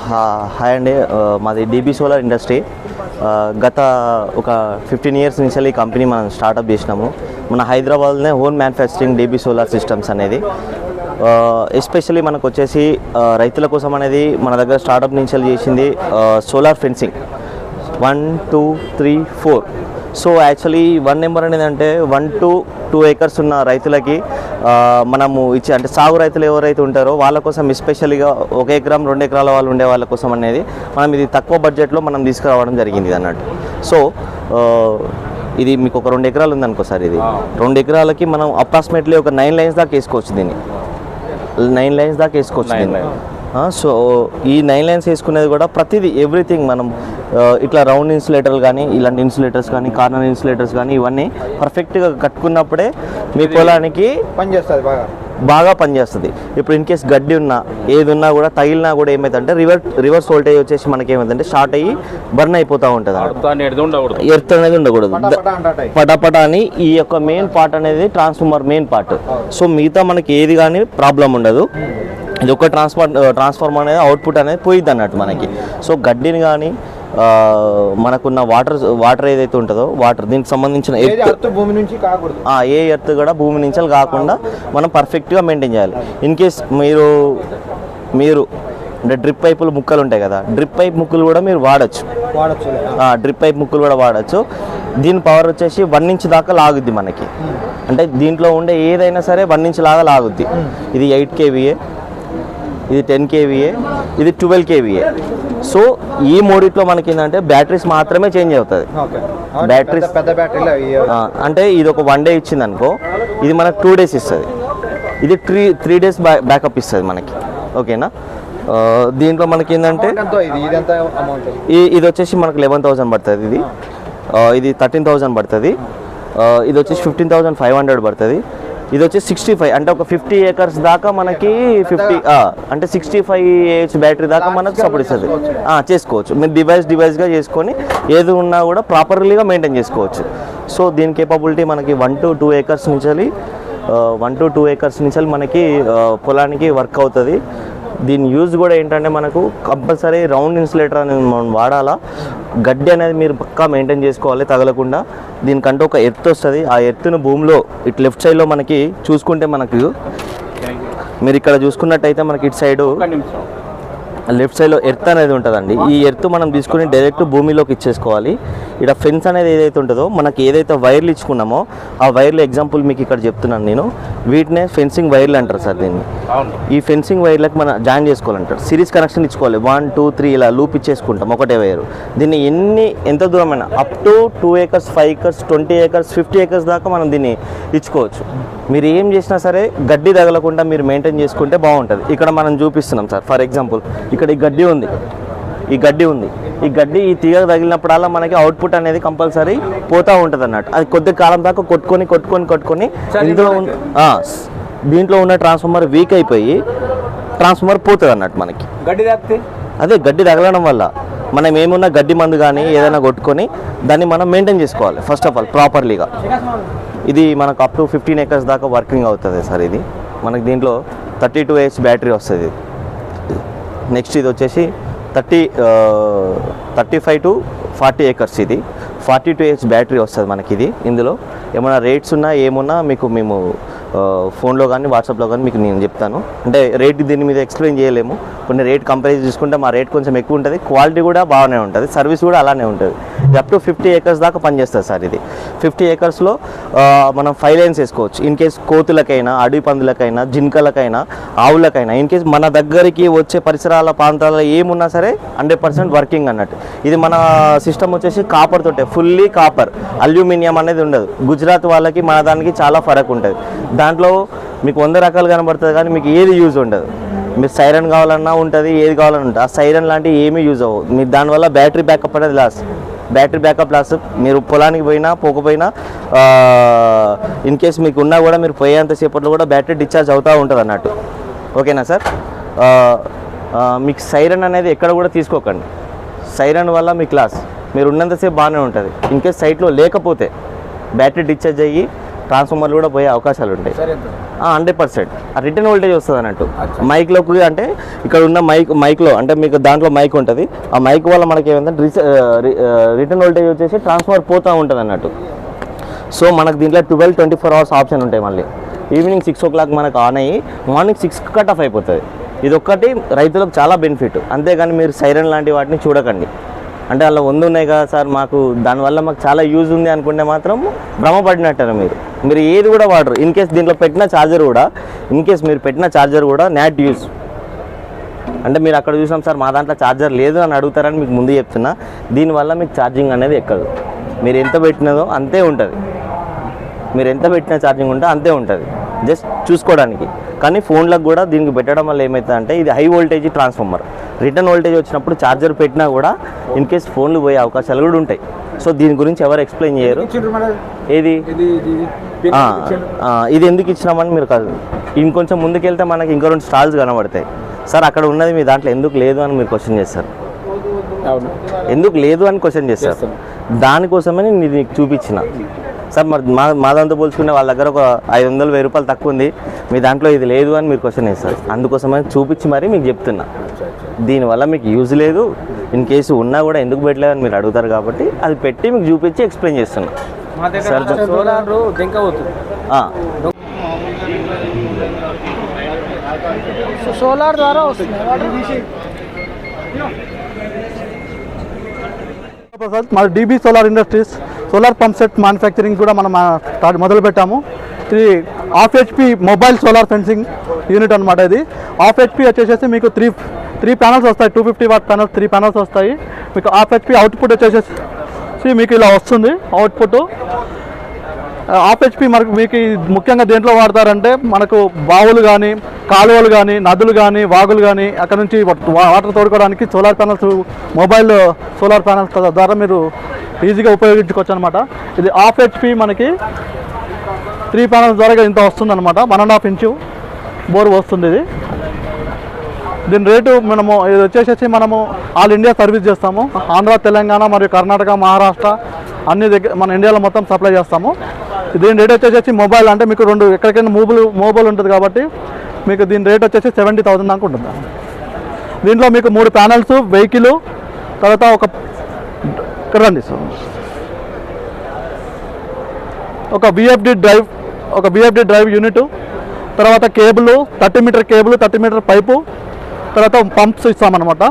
Hi అండి, మాది DB solar industry. గత ఒక 15 ఇయర్స్ నుంచి ఈ కంపెనీ మనం స్టార్ట్అప్ చేసినాము. మన హైదరాబాద్లోనే own manufacturing DB solar systems అనేది. ఎస్పెషల్లీ మనకు వచ్చేసి రైతుల కోసం అనేది మన దగ్గర స్టార్ట్అప్ నుంచి చేసింది solar fencing 1, 2, 3, 4. So actually 1 number అనేది అంటే 1 to 2 acres ఉన్న రైతులకి మనము ఇచ్చే అంటే సాగు రైతులు ఎవరైతే ఉంటారో వాళ్ళ కోసం ఎస్పెషల్గా 1 ఎకరం 2 ఎకరాల వాళ్ళు ఉండే వాళ్ళ కోసం అనేది మనం ఇది తక్కువ బడ్జెట్లో మనం తీసుకురావడం జరిగింది అన్నట్టు. సో ఇది మీకు ఒక 2 ఎకరాలు ఉందనుకో సార్, ఇది 2 ఎకరాలకి మనం అప్రాక్సిమేట్లీ ఒక 9 లైన్స్ దాకా వేసుకోవచ్చు. దీన్ని 9 లైన్స్ దాకా వేసుకోవచ్చు. సో ఈ 9 లైన్స్ వేసుకునేది కూడా ప్రతిదీ ఎవ్రీథింగ్ మనం ఇట్లా రౌండ్ ఇన్సులేటర్లు కానీ ఇలాంటి ఇన్సులేటర్స్ కానీ కార్నర్ ఇన్సులేటర్స్ కానీ ఇవన్నీ పర్ఫెక్ట్గా కట్టుకున్నప్పుడే మీ పొలానికి పనిచేస్తుంది, బాగా పనిచేస్తుంది. ఇప్పుడు ఇన్ కేస్ గడ్డి ఉన్నా ఏది ఉన్నా కూడా తగిలినా కూడా ఏమైందంటే రివర్స్ వోల్టేజ్ వచ్చేసి మనకి ఏమైందంటే షార్ట్ అయ్యి బర్న్ అయిపోతూ ఉంటుంది. ఎర్త్ అనేది ఉండకూడదు. పటాపట అని ఈ యొక్క మెయిన్ పార్ట్ అనేది ట్రాన్స్ఫార్మర్ మెయిన్ పార్ట్. సో మిగతా మనకి ఏది కానీ ప్రాబ్లం ఉండదు. ఇది ఒక ట్రాన్స్ఫార్మర్ అనేది అవుట్పుట్ అనేది పోయిద్ది అన్నట్టు మనకి. సో గడ్డిని కానీ మనకున్న వాటర్ ఏదైతే ఉంటుందో దీనికి సంబంధించిన భూమి నుంచి కాకూడదు, ఏ ఎర్త్ కూడా భూమి నుంచి కాకుండా మనం పర్ఫెక్ట్గా మెయింటైన్ చేయాలి. ఇన్ కేస్ మీరు అంటే డ్రిప్ పైపులు ముక్కలు ఉంటాయి కదా, డ్రిప్ పైప్ ముక్కలు కూడా మీరు వాడచ్చు. డ్రిప్ పైప్ ముక్కలు కూడా వాడచ్చు. దీని పవర్ వచ్చేసి 1 ఇంచ్ దాకా లాగుద్ది మనకి. అంటే దీంట్లో ఉండే ఏదైనా సరే 1 ఇంచ్ లాగా లాగుద్ది. ఇది 8 kVA, ఇది 10 kVA, ఇది 12 kVA. సో ఈ మూడిట్లో మనకి ఏంటంటే బ్యాటరీస్ మాత్రమే చేంజ్ అవుతుంది. బ్యాటరీస్ పెద్ద బ్యాటరీ అంటే ఇది ఒక 1 డే ఇచ్చింది అనుకో, ఇది మనకు 2 days ఇస్తుంది. ఇది 3 days బ్యాకప్ ఇస్తుంది మనకి. ఓకేనా. దీంట్లో మనకి ఏంటంటే ఇది వచ్చేసి మనకు 11,000 పడుతుంది. ఇది 13,000 పడుతుంది. ఇది వచ్చేసి 15,500 పడుతుంది. ఇది వచ్చి 65 అంటే ఒక 50 acres దాకా మనకి 50 అంటే 65 AH బ్యాటరీ దాకా మనకు సపోర్ట్ ఇస్తుంది. చేసుకోవచ్చు. మీరు డివైస్గా చేసుకొని ఏది ఉన్నా కూడా ప్రాపర్లీగా మెయింటైన్ చేసుకోవచ్చు. సో దీని కేపబిలిటీ మనకి 1 to 2 acres నుంచి మనకి పొలానికి వర్క్ అవుతుంది. దీని యూజ్ కూడా ఏంటంటే మనకు కంపల్సరీ రౌండ్ ఇన్సులేటర్ అనేది మనం వాడాలా. గడ్డి అనేది మీరు పక్కా మెయింటైన్ చేసుకోవాలి తగలకుండా. దీనికంటే ఒక ఎర్త్ వస్తుంది. ఆ ఎర్త్ను భూమిలో ఇటు లెఫ్ట్ సైడ్లో మనకి చూసుకుంటే మనకు మీరు ఇక్కడ చూసుకున్నట్టయితే మనకి ఇటు సైడు లెఫ్ట్ సైడ్లో ఎర్త్ అనేది ఉంటుందండి. ఈ ఎర్త్ మనం తీసుకుని డైరెక్ట్ భూమిలోకి ఇచ్చేసుకోవాలి. ఇక్కడ ఫెన్స్ అనేది ఏదైతే ఉంటుందో మనకి ఏదైతే వైర్లు ఇచ్చుకున్నామో ఆ వైర్లు ఎగ్జాంపుల్ మీకు ఇక్కడ చెప్తున్నాను నేను. వీటినే ఫెన్సింగ్ వైర్లు అంటారు సార్. దీన్ని ఈ ఫెన్సింగ్ వైర్లకు మనం జాయిన్ చేసుకోవాలంటారు. సిరీస్ కనెక్షన్ ఇచ్చుకోవాలి. 1, 2, 3 ఇలా లూప్ ఇచ్చేసుకుంటాం ఒకటే వైరు. దీన్ని ఎంత దూరమైనా up to 2 acres, 5 acres, 20 acres, 50 acres దాకా మనం దీన్ని ఇచ్చుకోవచ్చు. మీరు ఏం చేసినా సరే గడ్డి తగలకుండా మీరు మెయింటైన్ చేసుకుంటే బాగుంటుంది. ఇక్కడ మనం చూపిస్తున్నాం సార్. ఫర్ ఎగ్జాంపుల్ ఇక్కడ ఈ గడ్డి ఉంది. ఈ తీగ తగిలినప్పుడల్లా మనకి అవుట్పుట్ అనేది కంపల్సరీ పోతూ ఉంటుంది అన్నట్టు. అది కొద్ది కాలం దాకా కొట్టుకొని దీంట్లో ఉన్న ట్రాన్స్ఫార్మర్ వీక్ అయిపోయి ట్రాన్స్ఫార్మర్ పోతుంది అన్నట్టు మనకి. గడ్డి తగలడం వల్ల మనం ఏమున్నా గడ్డి మందు కానీ ఏదైనా కొట్టుకొని దాన్ని మనం మెయింటైన్ చేసుకోవాలి ఫస్ట్ ఆఫ్ ఆల్ ప్రాపర్లీగా. ఇది మనకు అప్ టు 15 acres దాకా వర్కింగ్ అవుతుంది సార్. ఇది మనకి దీంట్లో 32 AH బ్యాటరీ వస్తుంది. నెక్స్ట్ ఇది వచ్చేసి 35 to 40 acres. ఇది 42 AH బ్యాటరీ వస్తుంది మనకి. ఇది ఇందులో ఏమైనా రేట్స్ ఉన్నా ఏమున్నా మీకు మేము ఫోన్లో కానీ వాట్సాప్లో కానీ మీకు నేను చెప్తాను. అంటే రేట్ దీని మీద ఎక్స్ప్లెయిన్ చేయలేము. కొన్ని రేట్ కంపేర్ చేసుకుంటే మా రేట్ కొంచెం ఎక్కువ ఉంటుంది. క్వాలిటీ కూడా బాగానే ఉంటుంది. సర్వీస్ కూడా అలానే ఉంటుంది. ఇది అప్ టు 50 acres దాకా పనిచేస్తుంది సార్. ఇది 50 acresలో మనం 5 లైన్స్ వేసుకోవచ్చు. ఇన్ కేస్ కోతులకైనా, అడవి పందులకైనా, జింకలకైనా, ఆవులకైనా, ఇన్ కేస్ మన దగ్గరికి వచ్చే పరిసరాల ప్రాంతాల్లో ఏమున్నా సరే 100% వర్కింగ్ అన్నట్టు. ఇది మన సిస్టమ్ వచ్చేసి కాపర్ తోటే, ఫుల్లీ కాపర్, అల్యూమినియం అనేది ఉండదు. గుజరాత్ వాళ్ళకి మన దానికి చాలా ఫరక్ ఉంటుంది. దాంట్లో మీకు 100 రకాలు కనబడుతుంది కానీ మీకు ఏది యూజ్ ఉండదు. మీరు సైరన్ కావాలన్నా ఉంటుంది, ఏది కావాలన్నా ఉంటుంది. ఆ సైరన్ లాంటివి ఏమీ యూజ్ అవ్వవు. మీరు దానివల్ల బ్యాటరీ బ్యాకప్ అనేది లాస్. మీరు పొలానికి పోకపోయినా ఇన్ కేస్ మీకు ఉన్నా కూడా మీరు పోయేంతసేపట్లో కూడా బ్యాటరీ డిశ్చార్జ్ అవుతూ ఉంటుంది అన్నట్టు. ఓకేనా సార్. మీకు సైరన్ అనేది ఎక్కడ కూడా తీసుకోకండి. సైరన్ వల్ల మీకు లాస్. మీరు ఉన్నంతసేపు బాగానే ఉంటుంది. ఇన్ కేస్ సైట్లో లేకపోతే బ్యాటరీ డిశ్చార్జ్ అయ్యి ట్రాన్స్ఫార్మర్లు కూడా పోయే అవకాశాలు ఉంటాయి. సరే ఎంత? 100% రిటర్న్ వోల్టేజ్ వస్తుంది అన్నట్టు. మైక్లోకి అంటే ఇక్కడ ఉన్న మైక్లో అంటే మీకు దాంట్లో మైక్ ఉంటుంది. ఆ మైక్ వల్ల మనకి ఏమంటే రిటర్న్ వోల్టేజ్ వచ్చేసి ట్రాన్స్ఫార్మర్ పోతూ ఉంటుంది అన్నట్టు. సో మనకు దీంట్లో 24 hours ఆప్షన్ ఉంటాయి. మళ్ళీ ఈవినింగ్ 6 o'clock మనకు ఆన్ అయ్యి మార్నింగ్ 6కి కట్ ఆఫ్ అయిపోతుంది. ఇది ఒక్కటి రైతులకు చాలా బెనిఫిట్. అంతేగాని మీరు సైరన్ లాంటి వాటిని చూడకండి. అంటే అలా ఉన్నాయి కదా సార్ మాకు దానివల్ల మాకు చాలా యూజ్ ఉంది అనుకుంటే మాత్రం భ్రమపడినట్టారు మీరు ఏది కూడా వాడరు. ఇన్ కేస్ దీంట్లో పెట్టిన ఛార్జర్ కూడా నాట్ యూజ్. అంటే మీరు అక్కడ చూసాం సార్ మా దాంట్లో ఛార్జర్ లేదు అని అడుగుతారని మీకు ముందు చెప్తున్నా. దీనివల్ల మీకు ఛార్జింగ్ అనేది ఎక్కదు. మీరు ఎంత పెట్టినదో అంతే ఉంటుంది. మీరు ఎంత పెట్టిన ఛార్జింగ్ ఉంటే అంతే ఉంటుంది, జస్ట్ చూసుకోవడానికి. కానీ ఫోన్లకు కూడా దీనికి పెట్టడం వల్ల ఏమవుతుందంటే ఇది high voltage transformer. Return voltage వచ్చినప్పుడు ఛార్జర్ పెట్టినా కూడా ఇన్ కేస్ ఫోన్లు పోయే అవకాశాలు కూడా ఉంటాయి. సో దీని గురించి ఎవరు ఎక్స్ప్లెయిన్ చేయరు. ఏది ఇది ఎందుకు ఇచ్చినామని మీరు కాదు. ఇంకొంచెం ముందుకెళ్తే మనకి ఇంకో 2 స్టాల్స్ కనబడతాయి. సార్ అక్కడ ఉన్నది మీ దాంట్లో ఎందుకు లేదు అని మీరు క్వశ్చన్ చేస్తారు. ఎందుకు లేదు అని క్వశ్చన్ చేస్తారు. దానికోసమే నేను నీకు చూపించిన సార్. మరి మా దాంతో పోల్చుకునే వాళ్ళ దగ్గర ఒక 500-1000 రూపాయలు తక్కువ ఉంది, మీ దాంట్లో ఇది లేదు అని మీరు క్వశ్చన్ వేస్తారు. అందుకోసమని చూపించి మరీ మీకు చెప్తున్నా. దీనివల్ల మీకు యూజ్ లేదు, ఇన్ కేసు ఉన్నా కూడా ఎందుకు పెట్టలేదు అని మీరు అడుగుతారు కాబట్టి అది పెట్టి మీకు చూపించి ఎక్స్ప్లెయిన్ చేస్తున్నా. సోలార్ ద్వారా వస్తుంది. మాది DB solar industries solar pump set manufacturing కూడా మనం మొదలు పెట్టాము. ఇది 1/2 HP mobile solar fencing unit అనమాట. ఇది 1/2 HP వచ్చేసి మీకు త్రీ ప్యానల్స్ వస్తాయి. 250 watt ప్యానల్స్ 3 ప్యానల్స్ వస్తాయి. మీకు 1/2 HP అవుట్పుట్ వచ్చేసి మీకు ఇలా వస్తుంది. అవుట్పుట్ 1/2 HP మనకు మీకు ముఖ్యంగా దేంట్లో వాడతారంటే మనకు బావులు కానీ కాలువలు కానీ నదులు కానీ వాగులు కానీ అక్కడ నుంచి వాటర్ తోడుకోవడానికి solar panels mobile solar panels ద్వారా మీరు ఈజీగా ఉపయోగించుకోవచ్చు అనమాట. ఇది 1/2 HP మనకి 3 ప్యానల్స్ ద్వారా ఇంత వస్తుంది అనమాట. 1.5 inch బోర్ వస్తుంది. దీని రేటు ఇది వచ్చేసి మనము ఆల్ ఇండియా సర్వీస్ చేస్తాము. ఆంధ్ర, తెలంగాణ మరియు కర్ణాటక, మహారాష్ట్ర అన్ని దగ్గర మన ఇండియాలో మొత్తం సప్లై చేస్తాము. దీని రేట్ వచ్చేసి మొబైల్ అంటే మీకు 2 ఎక్కడికైనా మొబైల్ ఉంటుంది కాబట్టి మీకు దీని రేట్ వచ్చేసి 70,000 దాకా ఉంటుంది. దీంట్లో మీకు 3 ప్యానల్స్, వెహికల్, తర్వాత ఒక BFD డ్రైవ్ యూనిట్, తర్వాత cable 30 meter cable, 30 meter pipe, తర్వాత పంప్స్ ఇస్తామన్నమాట.